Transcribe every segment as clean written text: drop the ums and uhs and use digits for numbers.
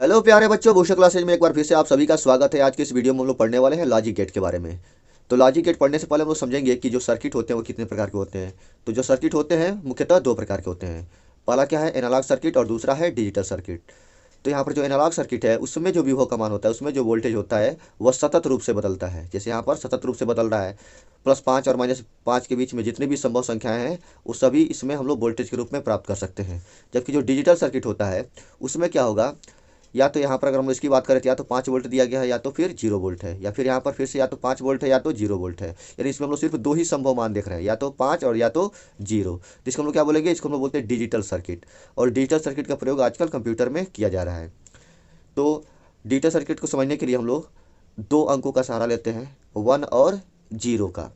Hello प्यारे बच्चों, Bhushan classes में एक बार फिर से आप सभी का स्वागत है। आज के इस वीडियो में हम लोग पढ़ने वाले हैं लॉजिक गेट के बारे में। तो लॉजिक गेट पढ़ने से पहले हम लोग समझेंगे कि जो सर्किट होते हैं वो कितने प्रकार के होते हैं। तो जो सर्किट होते हैं मुख्यतः दो प्रकार के होते हैं। पहला क्या है, एनालॉग सर्किट, और दूसरा है डिजिटल सर्किट। तो यहाँ पर जो एनालॉग सर्किट है उसमें जो विभव का मान होता है, उसमें जो वोल्टेज होता है वह सतत रूप से बदलता है। जैसे यहाँ पर सतत रूप से बदल रहा है, +5 और -5 के बीच में जितनी भी संभव संख्याएं हैं वो सभी इसमें हम लोग वोल्टेज के रूप में प्राप्त कर सकते हैं। जबकि जो डिजिटल सर्किट होता है उसमें क्या होगा, या तो यहाँ पर अगर हम इसकी बात करें तो या तो 5 वोल्ट दिया गया है या तो फिर 0 वोल्ट है, या फिर यहाँ पर फिर से या तो 5 वोल्ट है या तो 0 वोल्ट है। यानी इसमें हम लोग सिर्फ दो ही संभव मान देख रहे हैं, या तो 5 और या तो 0। जिसको हम लोग क्या बोलेंगे, इसको हम लोग बोलते हैं डिजिटल सर्किट। और डिजिटल सर्किट का प्रयोग आजकल कंप्यूटर में किया जा रहा है। तो डिजिटल सर्किट को समझने के लिए हम लोग दो अंकों का सहारा लेते हैं, 1 और 0 का।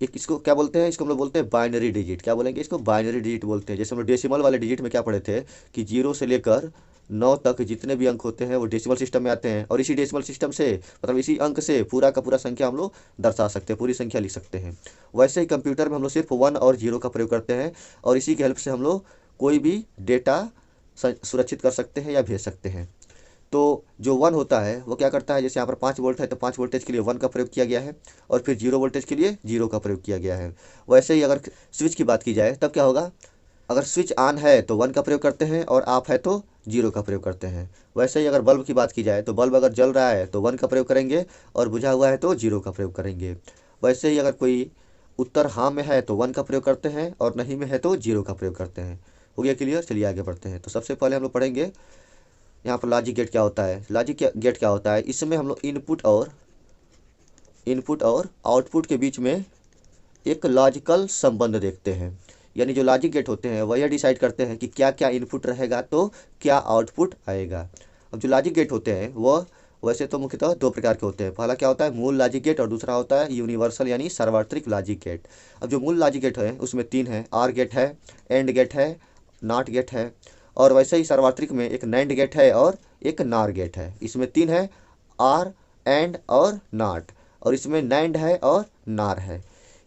एक इसको क्या बोलते हैं, इसको हम लोग बोलते हैं बाइनरी डिजिट। क्या बोलेंगे, इसको बाइनरी डिजिट बोलते हैं। जैसे हम लोग डेसिमल वाले डिजिट में क्या पढ़े थे कि 0 से लेकर 9 तक जितने भी अंक होते हैं वो डेसिमल सिस्टम में आते हैं, और इसी डेसिमल सिस्टम से मतलब इसी अंक से पूरा का पूरा संख्या हम लोग दर्शा सकते हैं, पूरी संख्या लिख सकते हैं। वैसे ही कंप्यूटर में हम लोग सिर्फ 1 और 0 का प्रयोग करते हैं, और इसी की हेल्प से हम लोग कोई भी डेटा सुरक्षित कर सकते हैं या भेज सकते हैं। तो जो 1 होता है वो क्या करता है, जैसे यहाँ पर 5 वोल्ट है तो 5 वोल्टेज के लिए 1 का प्रयोग किया गया है, और फिर 0 वोल्टेज के लिए 0 का प्रयोग किया गया है। वैसे ही अगर स्विच की बात की जाए तब क्या होगा, अगर स्विच ऑन है तो 1 का प्रयोग करते हैं, और ऑफ है तो 0 का प्रयोग करते हैं। वैसे ही अगर बल्ब की बात की जाए तो बल्ब अगर जल रहा है तो 1 का प्रयोग करेंगे, और बुझा हुआ है तो 0 का प्रयोग करेंगे। वैसे ही अगर कोई उत्तर हाँ में है तो 1 का प्रयोग करते हैं, और नहीं में है तो 0 का प्रयोग करते हैं। हो गया क्लियर? चलिए आगे बढ़ते हैं। तो सबसे पहले हम लोग पढ़ेंगे यहाँ पर लॉजिक गेट क्या होता है। गेट क्या होता है, इसमें हम लोग इनपुट और आउटपुट के बीच में एक लॉजिकल संबंध देखते हैं। यानी जो लॉजिक गेट होते हैं वह यह डिसाइड करते हैं कि क्या क्या इनपुट रहेगा तो क्या आउटपुट आएगा। अब जो लॉजिक गेट होते हैं वह वैसे तो मुख्यतः दो प्रकार के होते हैं। पहला क्या होता है, मूल लॉजिक गेट, और दूसरा होता है यूनिवर्सल यानी सार्वत्रिक लॉजिक गेट। अब जो मूल लॉजिक गेट है उसमें तीन है, आर गेट है, एंड गेट है, नॉट गेट है। और वैसे ही सार्वत्रिक में एक नैंड गेट है और एक नार गेट है। इसमें तीन है, आर, एंड और नॉट। और इसमें नैंड है और नार है।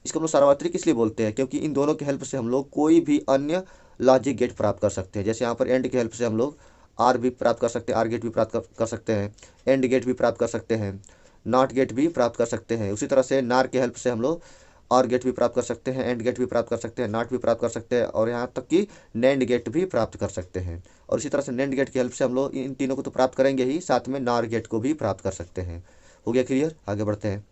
इसको हम लोग सार्वत्रिक इसलिए बोलते हैं क्योंकि इन दोनों की हेल्प से हम लोग कोई भी अन्य लॉजिक गेट प्राप्त कर सकते हैं। जैसे यहाँ पर एंड की हेल्प से हम लोग आर भी प्राप्त कर सकते हैं, आर गेट भी प्राप्त कर सकते हैं, एंड गेट भी प्राप्त कर सकते हैं, नॉट गेट भी प्राप्त कर सकते हैं। उसी तरह से नार की हेल्प से हम लोग और गेट भी प्राप्त कर सकते हैं, एंड गेट भी प्राप्त कर सकते हैं, नॉट भी प्राप्त कर सकते हैं, और यहाँ तक कि नैंड गेट भी प्राप्त कर सकते हैं। और इसी तरह से नैंड गेट की हेल्प से हम लोग इन तीनों को तो प्राप्त करेंगे ही, साथ में नार गेट को भी प्राप्त कर सकते हैं। हो गया क्लियर? आगे बढ़ते हैं।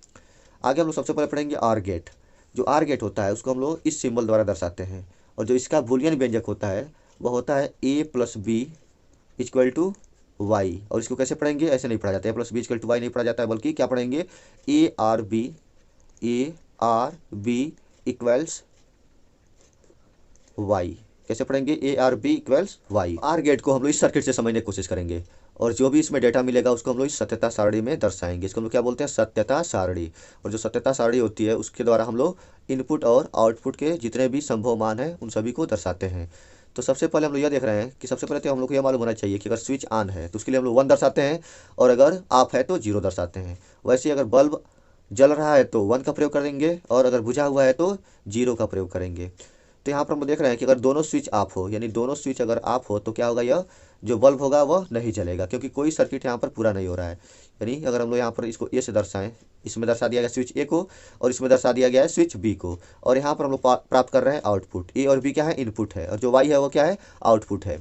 आगे हम लोग सबसे पहले पढ़ेंगे आर गेट। जो आर गेट होता है उसको हम लोग इस सिंबल द्वारा दर्शाते हैं, और जो इसका बूलियन व्यंजक होता है वह होता है a+b=y। और इसको कैसे पढ़ेंगे, ऐसे नहीं पढ़ा जाता है, a+b=y नहीं पढ़ा जाता है, बल्कि क्या पढ़ेंगे, a r b वाई। कैसे पढ़ेंगे, a r b=y। Are get को हम लोग इस सर्किट से समझने की कोशिश करेंगे, और जो भी इसमें डेटा मिलेगा उसको हम लोग इस सत्यता सारणी में दर्शाएंगे। इसको हम लोग क्या बोलते हैं, सत्यता सारणी। और जो सत्यता सारणी होती है उसके द्वारा हम लोग इनपुट और आउटपुट के जितने भी संभव मान हैं उन सभी को दर्शाते हैं। तो सबसे पहले हम लोग यह देख रहे हैं कि सबसे पहले तो हम लोग को यह मालूम होना चाहिए कि अगर स्विच ऑन है तो उसके लिए हम लोग 1 दर्शाते हैं, और अगर ऑफ है तो 0 दर्शाते हैं। वैसे ही अगर बल्ब जल रहा है तो 1 का प्रयोग करेंगे, और अगर बुझा हुआ है तो 0 का प्रयोग करेंगे। तो यहाँ पर हम देख रहे हैं कि अगर दोनों स्विच ऑफ हो, यानी दोनों स्विच अगर ऑफ हो तो क्या होगा, यह जो बल्ब होगा वह नहीं जलेगा, क्योंकि कोई सर्किट यहाँ पर पूरा नहीं हो रहा है। यानी अगर हम लोग यहाँ पर इसको ए से दर्शाएं, इसमें दर्शा दिया गया स्विच ए को, और इसमें दर्शा दिया गया है स्विच बी को, और यहाँ पर हम लोग प्राप्त कर रहे हैं आउटपुट। ए और बी क्या है, इनपुट है, और जो वाई है वो क्या है, आउटपुट है।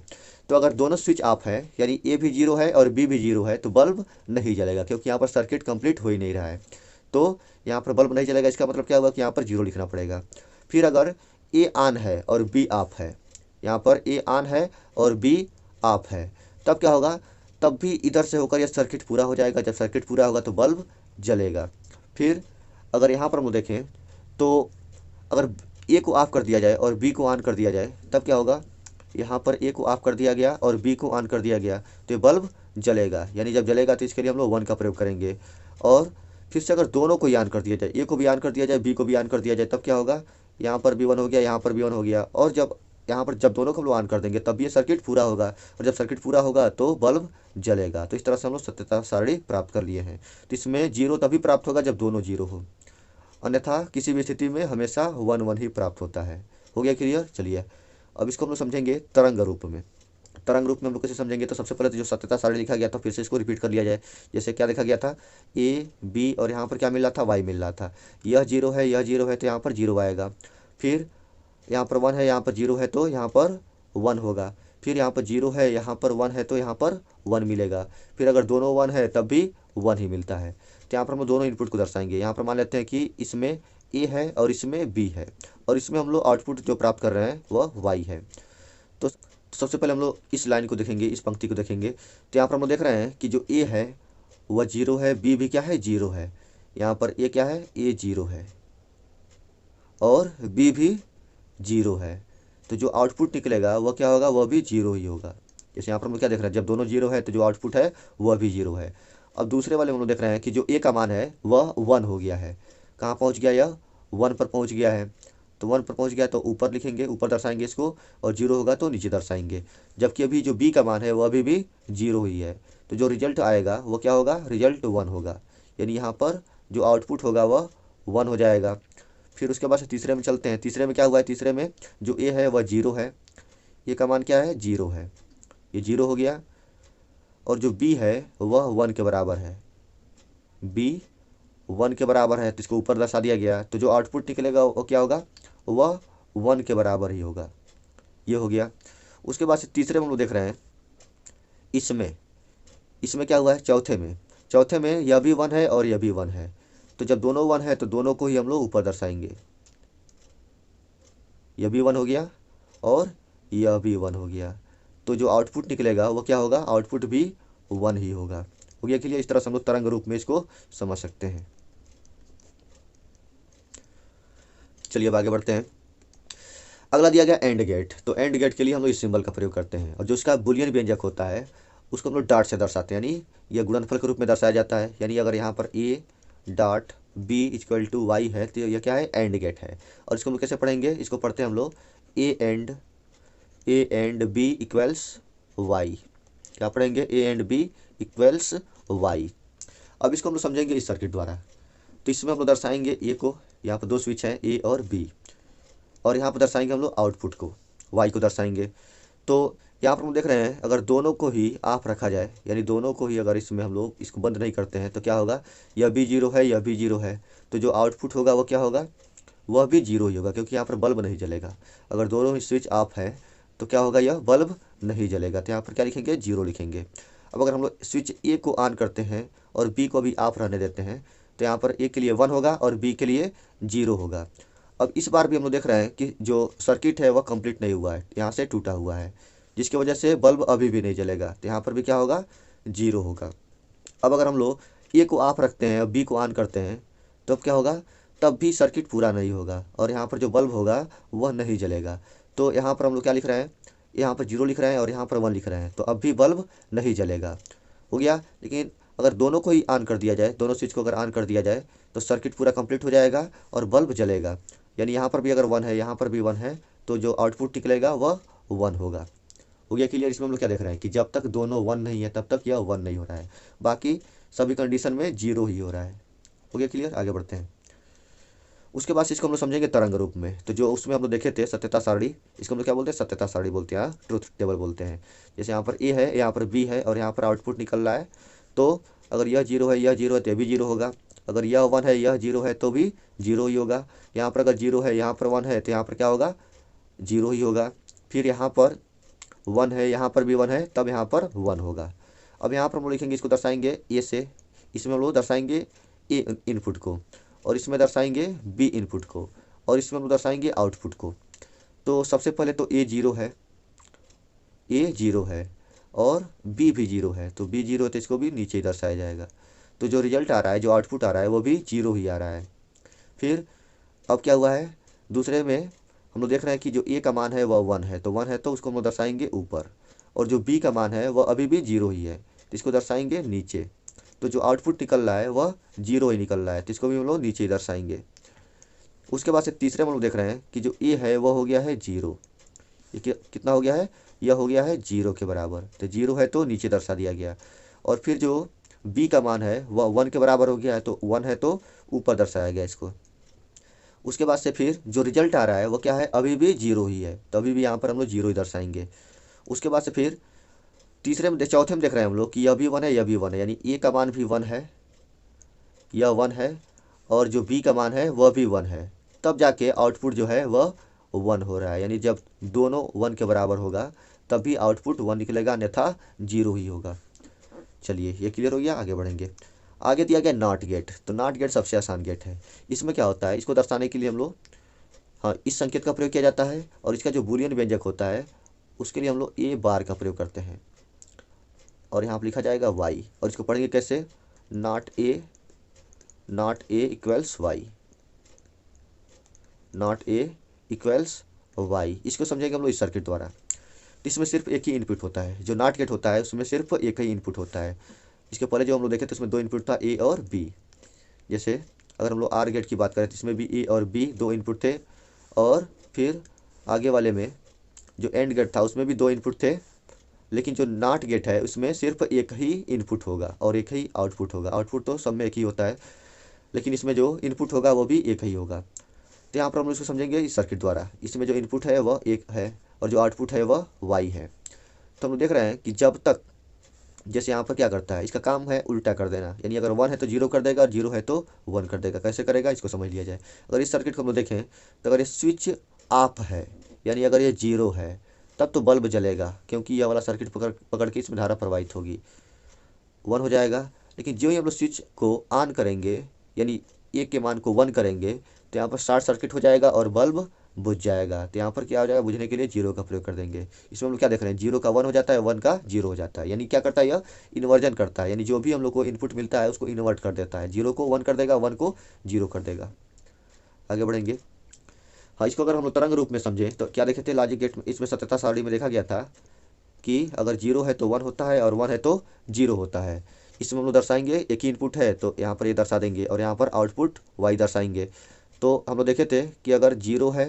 तो अगर दोनों स्विच ऑफ है यानी ए भी 0 है और बी भी 0 है तो बल्ब नहीं जलेगा, क्योंकि यहाँ पर सर्किट कंप्लीट हो ही नहीं रहा है। तो यहाँ पर बल्ब नहीं जलेगा, इसका मतलब क्या हुआ कि यहाँ पर 0 लिखना पड़ेगा। फिर अगर ए ऑन है और बी ऑफ है, यहाँ पर ए ऑन है और बी ऑफ है, तब क्या होगा, तब भी इधर से होकर यह सर्किट पूरा हो जाएगा। जब सर्किट पूरा होगा तो बल्ब जलेगा। फिर अगर यहाँ पर हम देखें तो अगर ए को ऑफ कर दिया जाए और बी को ऑन कर दिया जाए तब क्या होगा, यहाँ पर ए को ऑफ कर दिया गया और बी को ऑन कर दिया गया तो ये बल्ब जलेगा। यानी जब जलेगा तो इसके लिए हम लोग 1 का प्रयोग करेंगे। और फिर से अगर दोनों को ऑन कर दिया जाए, ए को भी ऑन कर दिया जाए, बी को भी ऑन कर दिया जाए, तब क्या होगा, यहाँ पर भी 1 हो गया, यहाँ पर भी 1 हो गया, और जब यहाँ पर जब दोनों को हम लोग ऑन कर देंगे तब ये सर्किट पूरा होगा, और जब सर्किट पूरा होगा तो बल्ब जलेगा। तो इस तरह से हम लोग सत्यता सारणी प्राप्त कर लिए हैं। तो इसमें 0 तभी प्राप्त होगा जब दोनों 0 हो, अन्यथा किसी भी स्थिति में हमेशा 1 1 ही प्राप्त होता है। हो गया क्लियर? चलिए अब इसको हम लोग समझेंगे तरंग रूप में। तरंग रूप में हम लोग कैसे समझेंगे, तो सबसे पहले तो जो सत्यता सारणी लिखा गया था फिर से इसको रिपीट कर लिया जाए। जैसे क्या लिखा गया था, ए बी, और यहाँ पर क्या मिल रहा था, वाई मिल रहा था। यह जीरो है, यह जीरो है, तो यहाँ पर जीरो आएगा। फिर यहाँ पर वन है, यहाँ पर जीरो है, तो यहाँ पर वन होगा। फिर यहाँ पर जीरो है, यहाँ पर वन है, तो यहाँ पर वन मिलेगा। फिर अगर दोनों वन है तब भी वन ही मिलता है। तो यहाँ पर हम दोनों इनपुट को दर्शाएंगे। यहाँ पर मान लेते हैं कि इसमें ए है और इसमें बी है, और इसमें हम लोग आउटपुट जो प्राप्त कर रहे हैं वह वाई है। तो सबसे पहले हम लोग इस लाइन को देखेंगे, इस पंक्ति को देखेंगे। तो यहाँ पर हम लोग देख रहे हैं कि जो ए है वह जीरो है, बी भी क्या है, जीरो है। यहाँ पर ए क्या है, ए जीरो है और बी भी जीरो है। तो जो आउटपुट निकलेगा वह क्या होगा, वह भी जीरो ही होगा। जैसे यहाँ पर हम क्या देख रहे हैं, जब दोनों जीरो है तो जो आउटपुट है वह भी जीरो है। अब दूसरे वाले हम लोग देख रहे हैं कि जो ए का मान है वह वन हो गया है। कहाँ पहुँच गया, यह वन पर पहुँच गया है। तो वन पर पहुँच गया तो ऊपर लिखेंगे, ऊपर दर्शाएंगे इसको, और जीरो होगा तो नीचे दर्शाएंगे। जबकि अभी जो बी का मान है वह अभी भी जीरो ही है। तो जो रिजल्ट आएगा वो क्या होगा, रिजल्ट वन होगा। यानी यहाँ पर जो आउटपुट होगा वह वन हो जाएगा। फिर उसके बाद से तीसरे में चलते हैं। तीसरे में क्या हुआ है, तीसरे में जो ए है वह जीरो है, ए का मान क्या है, जीरो है, ये जीरो हो गया। और जो बी है वह वन के बराबर है, बी वन के बराबर है, तो इसको ऊपर दर्शा दिया गया। तो जो आउटपुट निकलेगा वो क्या होगा, वह वन के बराबर ही होगा। ये हो गया। उसके बाद से तीसरे में हम लोग देख रहे हैं, इसमें इसमें क्या हुआ है, चौथे में यह भी वन है और यह भी वन है। तो जब दोनों वन है तो दोनों को ही हम लोग ऊपर दर्शाएंगे। यह भी वन हो गया और यह भी वन हो गया। तो जो आउटपुट निकलेगा वो क्या होगा, आउटपुट भी वन ही होगा। हो गया क्लियर। इस तरह से हम लोग तरंग रूप में इसको समझ सकते हैं। चलिए अब आगे बढ़ते हैं। अगला दिया गया एंड गेट। तो एंड गेट के लिए हम लोग इस सिंबल का प्रयोग करते हैं, और जो इसका बुलियन व्यंजक होता है उसको हम लोग डॉट से दर्शाते हैं, यानी यह गुणनफल के रूप में दर्शाया जाता है। यानी अगर यहाँ पर A dot B equal to Y है तो यह क्या है, एंड गेट है। और इसको हम लोग कैसे पढ़ेंगे, इसको पढ़ते हैं हम लोग A and B equals Y. क्या पढ़ेंगे, A and B equals Y. अब इसको हम लोग समझेंगे इस सर्किट द्वारा। तो इसमें हम लोग दर्शाएंगे ए को, यहाँ पर दो स्विच हैं ए और बी, और यहाँ पर दर्शाएंगे हम लोग आउटपुट को, वाई को दर्शाएंगे। तो यहाँ पर हम देख रहे हैं अगर दोनों को ही ऑफ रखा जाए, यानी दोनों को ही अगर इसमें हम लोग इसको बंद नहीं करते हैं तो क्या होगा, यह भी जीरो है, यह भी जीरो है। तो जो आउटपुट होगा वो क्या होगा, वह भी जीरो ही होगा, क्योंकि यहाँ पर बल्ब नहीं जलेगा। अगर दोनों ही स्विच ऑफ है तो क्या होगा, यह बल्ब नहीं जलेगा। तो यहाँ पर क्या लिखेंगे, जीरो लिखेंगे। अब अगर हम लोग स्विच ए को ऑन करते हैं और बी को भी ऑफ रहने देते हैं तो यहाँ पर ए के लिए वन होगा और बी के लिए जीरो होगा। अब इस बार भी हम लोग देख रहे हैं कि जो सर्किट है वह कंप्लीट नहीं हुआ है, यहाँ से टूटा हुआ है, जिसकी वजह से बल्ब अभी भी नहीं जलेगा। तो यहाँ पर भी क्या होगा, जीरो होगा। अब अगर हम लोग ए को ऑफ रखते हैं और बी को ऑन करते हैं तो अब क्या होगा, तब भी सर्किट पूरा नहीं होगा और यहाँ पर जो बल्ब होगा वह नहीं जलेगा। तो यहाँ पर हम लोग क्या लिख रहे हैं, यहाँ पर जीरो लिख रहे हैं और यहाँ पर वन लिख रहे हैं, तो अब भी बल्ब नहीं जलेगा। हो गया। लेकिन अगर दोनों को ही ऑन कर दिया जाए, दोनों स्विच को अगर ऑन कर दिया जाए तो सर्किट पूरा कंप्लीट हो जाएगा और बल्ब जलेगा। यानी यहाँ पर भी अगर वन है, यहाँ पर भी वन है, तो जो आउटपुट निकलेगा वह वन होगा। हो गया क्लियर। इसमें हम लोग क्या देख रहे हैं कि जब तक दोनों वन नहीं है तब तक यह वन नहीं हो रहा है, बाकी सभी कंडीशन में जीरो ही हो रहा है। हो गया क्लियर। आगे बढ़ते हैं। उसके बाद इसको हम लोग समझेंगे तरंग रूप में। तो जो उसमें हम लोग देखे थे सत्यता सारणी, इसको हम लोग क्या बोलते हैं, सत्यता सारणी बोलते हैं, ट्रुथ टेबल बोलते हैं। जैसे यहाँ पर ए है, यहाँ पर बी है और यहाँ पर आउटपुट निकल रहा है। तो अगर यह जीरो है, यह जीरो है, तो भी जीरो होगा। अगर यह वन है, यह जीरो है, तो भी जीरो ही होगा। यहाँ पर अगर जीरो है, यहाँ पर वन है, तो यहाँ पर क्या होगा, जीरो ही होगा। फिर यहाँ पर वन है, यहाँ पर भी वन है, तब यहाँ पर वन होगा। अब यहाँ पर हम लोग लिखेंगे, इसको दर्शाएंगे ए से, इसमें हम लोग दर्शाएंगे ए इनपुट को, और इसमें दर्शाएंगे बी इनपुट को, और इसमें हम दर्शाएंगे आउटपुट को। तो सबसे पहले तो ए जीरो है, ए जीरो है और बी भी जीरो है, तो बी जीरो है तो इसको भी नीचे ही दर्शाया जाएगा। तो जो रिजल्ट आ रहा है, जो आउटपुट आ रहा है वो भी जीरो ही आ रहा है। फिर अब क्या हुआ है, दूसरे में हम लोग देख रहे हैं कि जो ए का मान है वह वन है, तो वन है तो उसको हम लोग दर्शाएंगे ऊपर, और जो बी का मान है वह अभी भी जीरो ही है तो इसको दर्शाएंगे नीचे। तो जो आउटपुट निकल रहा है वह जीरो ही निकल रहा है तो इसको भी हम लोग नीचे ही दर्शाएंगे। उसके बाद से तीसरे में हम लोग देख रहे हैं कि जो ए है वह हो गया है जीरो। ये कितना हो गया है, यह हो गया है जीरो के बराबर, तो जीरो है तो नीचे दर्शा दिया गया। और फिर जो बी का मान है वह वन के बराबर हो गया है, तो वन है तो ऊपर दर्शाया गया इसको। उसके बाद से फिर जो रिजल्ट आ रहा है वो क्या है, अभी भी जीरो ही है, तो अभी भी यहाँ पर हम लोग जीरो ही दर्शाएंगे। उसके बाद से फिर चौथे में देख रहे हैं हम लोग कि यह भी 1 है, यह भी 1 है, यानी ए का मान भी 1 है, यह 1 है, और जो बी का मान है वह भी 1 है। तब जाके आउटपुट जो है वह 1 हो रहा है, यानी जब दोनों 1 के बराबर होगा तब भी आउटपुट 1 निकलेगा, अन्यथा 0 ही होगा। चलिए ये क्लियर हो गया, आगे बढ़ेंगे। आगे दिया गया नॉट गेट। तो नॉट गेट सबसे आसान गेट है। इसमें क्या होता है, इसको दर्शाने के लिए हम लोग इस संकेत का प्रयोग किया जाता है, और इसका जो बूलियन व्यंजक होता है उसके लिए हम लोग ए बार का प्रयोग करते हैं, और यहाँ पर लिखा जाएगा वाई, और इसको पढ़ेंगे कैसे, not A equals Y, not A equals Y. इसको समझेंगे हम लोग इस सर्किट द्वारा। इसमें सिर्फ एक ही इनपुट होता है, जो नॉट गेट होता है उसमें सिर्फ एक ही इनपुट होता है। इसके पहले जो हम लोग देखे थे उसमें 2 इनपुट था, ए और बी। जैसे अगर हम लोग आर गेट की बात करें तो इसमें भी ए और बी 2 इनपुट थे, और फिर आगे वाले में जो एंड गेट था उसमें भी 2 इनपुट थे, लेकिन जो नॉट गेट है उसमें सिर्फ एक ही इनपुट होगा और एक ही आउटपुट होगा। आउटपुट तो सब में एक ही होता है, लेकिन इसमें जो इनपुट होगा वो भी एक ही होगा। तो यहाँ पर हम लोग इसको समझेंगे इस सर्किट द्वारा। इसमें जो इनपुट है वह एक है और जो आउटपुट है वह वाई है। तो हम लोग देख रहे हैं कि जब तक, जैसे यहाँ पर क्या करता है, इसका काम है उल्टा कर देना, यानी अगर 1 है तो 0 कर देगा और 0 है तो 1 कर देगा। कैसे करेगा इसको समझ लिया जाए। अगर इस सर्किट को हम लोग देखें तो अगर ये स्विच ऑफ है, यानी अगर ये 0 है, तब तो बल्ब जलेगा, क्योंकि यह वाला सर्किट पकड़ के इसमें धारा प्रवाहित होगी, 1 हो जाएगा। लेकिन जो ही हम लोग स्विच को ऑन करेंगे, यानी ए के मान को 1 करेंगे, तो यहाँ पर शॉर्ट सर्किट हो जाएगा और बल्ब बुझ जाएगा। तो यहाँ पर क्या हो जाएगा, बुझने के लिए 0 का प्रयोग कर देंगे। इसमें हम लोग क्या देख रहे हैं, 0 का 1 हो जाता है, 1 का 0 हो जाता है। यानी क्या करता है, यह इन्वर्जन करता है, यानी जो भी हम लोग को इनपुट मिलता है उसको इन्वर्ट कर देता है। 0 को 1 कर देगा, 1 को 0 कर देगा। आगे बढ़ेंगे। इसको अगर हम लोग तरंग रूप में समझें तो क्या देखे थे लॉजिक गेट में, इसमें सत्यता सारणी में देखा गया था कि अगर 0 है तो 1 होता है और 1 है तो 0 होता है। इसमें हम लोग दर्शाएंगे, एक ही इनपुट है तो यहाँ पर ये दर्शा देंगे, और यहाँ पर आउटपुट वाई दर्शाएंगे। तो हम लोग देखे थे कि अगर 0 है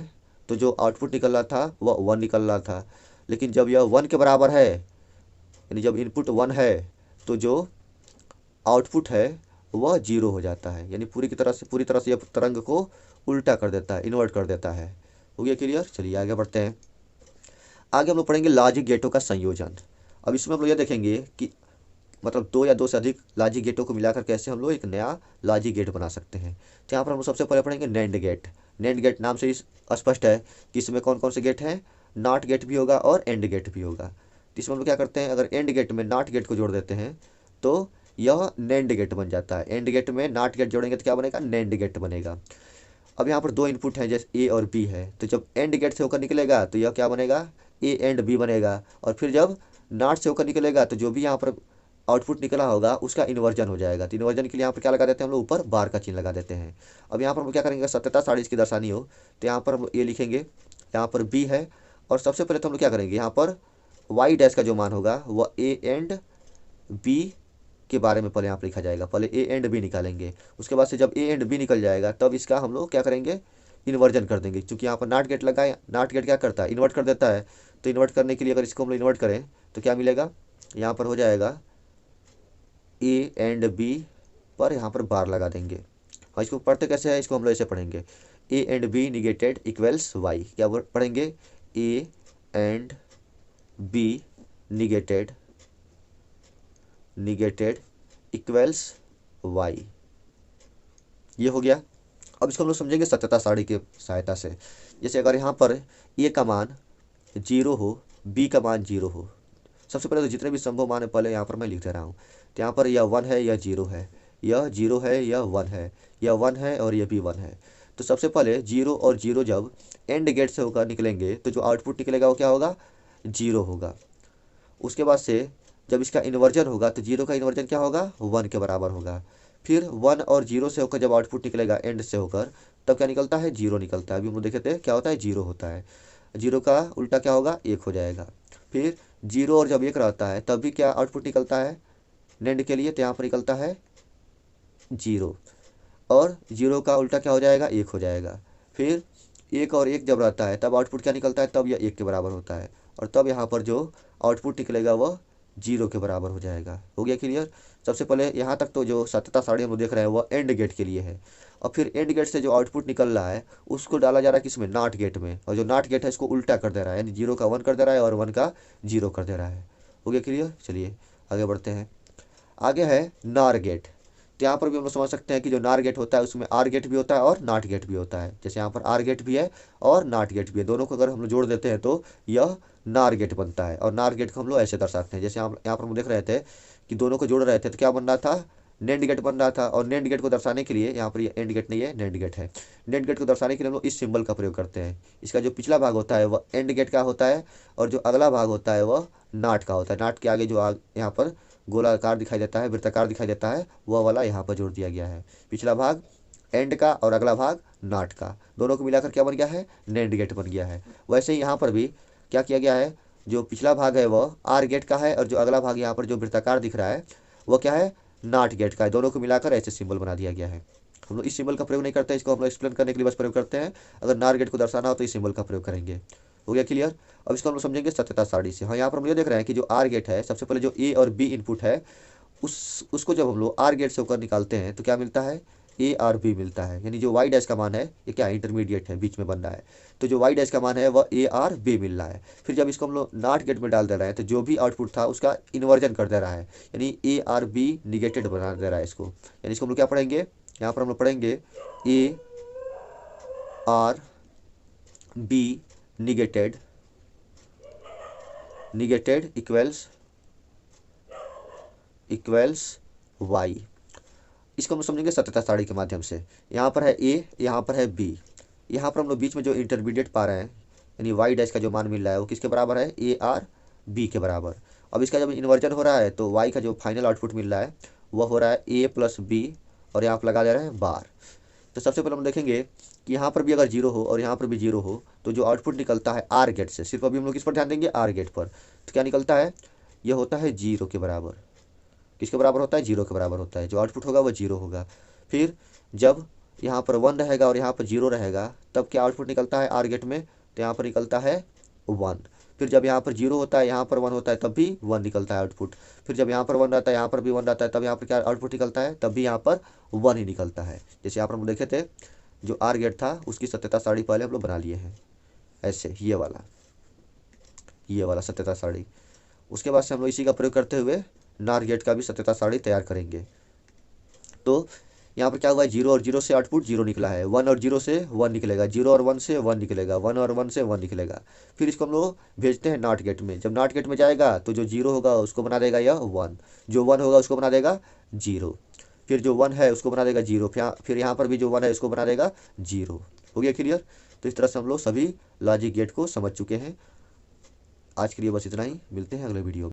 तो जो आउटपुट निकल रहा था वह 1 निकल रहा था, लेकिन जब यह 1 के बराबर है, यानी जब इनपुट 1 है तो जो आउटपुट है वह 0 हो जाता है, यानी पूरी तरह से यह तरंग को उल्टा कर देता है, इन्वर्ट कर देता है। हो गया क्लियर। चलिए आगे बढ़ते हैं। आगे हम लोग पढ़ेंगे लॉजिक गेटों का संयोजन। अब इसमें हम लोग यह देखेंगे कि मतलब 2 या 2 से अधिक लॉजिक गेटों को मिलाकर कैसे हम लोग एक नया लॉजिक गेट बना सकते हैं। तो यहाँ पर हम लोग सबसे पहले पढ़ेंगे नैंड गेट। नैंड गेट नाम से स्पष्ट है कि इसमें कौन कौन से गेट हैं, नॉट गेट भी होगा और एंड गेट भी होगा। तो इसमें हम लोग क्या करते हैं, अगर एंड गेट में नॉट गेट को जोड़ देते हैं तो यह नैंड गेट बन जाता है। एंड गेट में नॉट गेट जोड़ेंगे तो क्या बनेगा, नैंड गेट बनेगा। अब यहाँ पर 2 इनपुट हैं, जैसे ए और बी है, तो जब एंड गेट से होकर निकलेगा तो यह क्या बनेगा, ए एंड बी बनेगा। और फिर जब नॉट से होकर निकलेगा तो जो भी यहाँ पर आउटपुट निकला होगा उसका इन्वर्जन हो जाएगा। तो इन्वर्जन के लिए यहाँ पर क्या लगा देते हैं हम लोग, ऊपर बार का चिन्ह लगा देते हैं। अब यहाँ पर हम क्या करेंगे, सत्यता सारणी इसकी दर्शानी हो तो यहाँ पर हम ए लिखेंगे, यहाँ पर बी है, और सबसे पहले तो हम लोग क्या करेंगे, यहाँ पर वाई डैश का जो मान होगा वह ए एंड बी के बारे में पहले यहाँ पर लिखा जाएगा। पहले ए एंड बी निकालेंगे, उसके बाद से जब ए एंड बी निकल जाएगा तब इसका हम लोग क्या करेंगे, इन्वर्जन कर देंगे। क्योंकि यहाँ पर नॉट गेट लगा है, नॉट गेट क्या करता है, इन्वर्ट कर देता है। तो इन्वर्ट करने के लिए अगर इसको हम लोग इन्वर्ट करें तो क्या मिलेगा, यहाँ पर हो जाएगा ए एंड बी पर यहाँ पर बार लगा देंगे। और इसको पढ़ते कैसे है, इसको हम लोग ऐसे पढ़ेंगे, A and B negated equals Y. क्या पढ़ेंगे, A and B negated equals Y. ये हो गया। अब इसको हम लोग समझेंगे सत्यता सारणी की सहायता से। जैसे अगर यहाँ पर ए का मान 0 हो, बी का मान 0 हो, सबसे पहले तो जितने भी संभव मान है पहले यहाँ पर मैं लिख दे रहा हूँ। तो यहाँ पर यह 1 है, यह 0 है, यह 0 है, यह 1 है, यह 1 है और यह भी 1 है। तो सबसे पहले 0 और 0 जब एंड गेट से होकर निकलेंगे तो जो आउटपुट निकलेगा वो क्या होगा, 0 होगा। उसके बाद से जब इसका इन्वर्जन होगा तो 0 का इन्वर्जन क्या होगा, 1 के बराबर होगा। फिर 1 और 0 से होकर जब आउटपुट निकलेगा एंड से होकर, तब क्या निकलता है, 0 निकलता है। अभी हम लोग देखे थे क्या होता है, 0 होता है। 0 का उल्टा क्या होगा, 1 हो जाएगा। फिर 0 और जब 1 रहता है तब भी क्या आउटपुट निकलता है नैंड के लिए, तो यहाँ पर निकलता है 0, और 0 का उल्टा क्या हो जाएगा, 1 हो जाएगा। फिर 1 और 1 जब रहता है तब आउटपुट क्या निकलता है, तब यह 1 के बराबर होता है, और तब यहाँ पर जो आउटपुट निकलेगा वह 0 के बराबर हो जाएगा। हो गया क्लियर। सबसे पहले यहाँ तक तो जो सत्यता सारणी हम लोग देख रहे हैं वह एंड गेट के लिए है, और फिर एंड गेट से जो आउटपुट निकल रहा है उसको डाला जा रहा है किसमें, नॉट गेट में, और जो नॉट गेट है इसको उल्टा कर दे रहा है, यानी 0 का 1 कर दे रहा है और 1 का 0 कर दे रहा है। हो गया क्लियर। चलिए आगे बढ़ते हैं। आगे है नार गेट। तो यहाँ पर भी हम लोग समझ सकते हैं कि जो नार गेट होता है उसमें आर गेट भी होता है और नाट गेट भी होता है। जैसे यहाँ पर आर गेट भी है और नाट गेट भी है, दोनों को अगर हम लोग जोड़ देते हैं तो यह नार गेट बनता है। और नार गेट को हम लोग ऐसे दर्शाते हैं, जैसे हम यहाँ पर हम देख रहे थे कि दोनों को जोड़ रहे थे तो क्या बन रहा था, नेंड गेट बन रहा था। और नेंड गेट को दर्शाने के लिए यहाँ पर ये एंड गेट नहीं है, नेंड गेट है। नेंड गेट को दर्शाने के लिए हम लोग इस सिंबल का प्रयोग करते हैं। इसका जो पिछला भाग होता है वह एंड गेट का होता है और जो अगला भाग होता है वह नाट का होता है। नाट के आगे जो यहाँ पर गोलाकार दिखाई देता है, वृत्ताकार दिखाई देता है, वह वाला यहाँ पर जोड़ दिया गया है। पिछला भाग एंड का और अगला भाग नाट का, दोनों को मिलाकर क्या बन गया है, नेंड गेट बन गया है। वैसे ही यहाँ पर भी क्या किया गया है, जो पिछला भाग है वह आर गेट का है और जो अगला भाग यहाँ पर जो वृत्ताकार दिख रहा है वह क्या है, नाट गेट का है। दोनों को मिलाकर ऐसे सिंबल बना दिया गया है। हम लोग इस सिंबल का प्रयोग नहीं करते, इसको हम लोग एक्सप्लेन करने के लिए बस प्रयोग करते हैं। अगर नार गेट को दर्शाना हो तो इस सिंबल का प्रयोग करेंगे। हो गया क्लियर। अब इसको हम लोग समझेंगे सत्यता सारणी से। हाँ, यहाँ पर हम ये देख रहे हैं कि जो आर गेट है, सबसे पहले जो ए और बी इनपुट है उसको जब हम लोग आर गेट से होकर निकालते हैं तो क्या मिलता है, ए आर बी मिलता है। यानी जो वाई डैश का मान है ये क्या इंटरमीडिएट है, बीच में बन रहा है, तो जो वाई डैश का मान है वह ए आर बी मिल रहा है। फिर जब इसको हम लोग नॉट गेट में डाल दे रहे हैं तो जो भी आउटपुट था उसका इन्वर्जन कर दे रहा है, यानी ए आर बी निगेटेड बना दे रहा है इसको। यानी इसको हम लोग क्या पढ़ेंगे, यहाँ पर हम लोग पढ़ेंगे A or B negated equals Y. इसको हम समझेंगे सत्यता सारणी के माध्यम से। यहाँ पर है ए, यहाँ पर है बी, यहाँ पर हम लोग बीच में जो इंटरमीडिएट पा रहे हैं यानी वाई डैश का जो मान मिल रहा है वो किसके बराबर है, ए आर बी के बराबर। अब इसका जब इन्वर्जन हो रहा है तो वाई का जो फाइनल आउटपुट मिल रहा है वह हो रहा है ए प्लस बी और यहाँ पर लगा दे रहे हैं बार। तो सबसे पहले हम देखेंगे कि यहाँ पर भी अगर जीरो हो और यहाँ पर भी जीरो हो तो जो आउटपुट निकलता है आर गेट से, सिर्फ अभी हम लोग किस पर ध्यान देंगे, आर गेट पर, तो क्या निकलता है, यह होता है जीरो के बराबर। किसके बराबर होता है, जीरो के बराबर होता है। जो आउटपुट होगा वह जीरो होगा। फिर जब यहाँ पर 1 रहेगा और यहाँ पर जीरो रहेगा तब क्या आउटपुट निकलता है आर गेट में, तो यहाँ पर निकलता है 1। फिर जब यहाँ पर जीरो होता है, यहाँ पर 1 होता है तब भी 1 निकलता है आउटपुट। फिर जब यहाँ पर 1 रहता है, यहाँ पर भी 1 रहता है, तब यहाँ पर क्या आउटपुट निकलता है, तब भी यहाँ पर 1 ही निकलता है। जैसे यहाँ पर हम देखे थे जो आर गेट था उसकी सत्यता सारणी पहले हम लोग बना लिए हैं, ऐसे ये वाला सत्यता सारणी। उसके बाद से हम लोग इसी का प्रयोग करते हुए नार गेट का भी सत्यता सारणी तैयार करेंगे। तो यहाँ पर क्या हुआ है, 0 और 0 से आउटपुट 0 निकला है, 1 और 0 से 1 निकलेगा, 0 और 1 से 1 निकलेगा, 1 और 1 से 1 निकलेगा। फिर इसको हम लोग भेजते हैं नॉट गेट में। जब नॉट गेट में जाएगा तो जो 0 होगा उसको बना देगा यह 1, जो 1 होगा उसको बना देगा 0, फिर जो 1 है उसको बना देगा 0, फिर यहाँ पर भी जो 1 है उसको बना देगा 0। हो गया क्लियर। तो इस तरह से हम लोग सभी लॉजिक गेट को समझ चुके हैं। आज के लिए बस इतना ही, मिलते हैं अगले वीडियो में।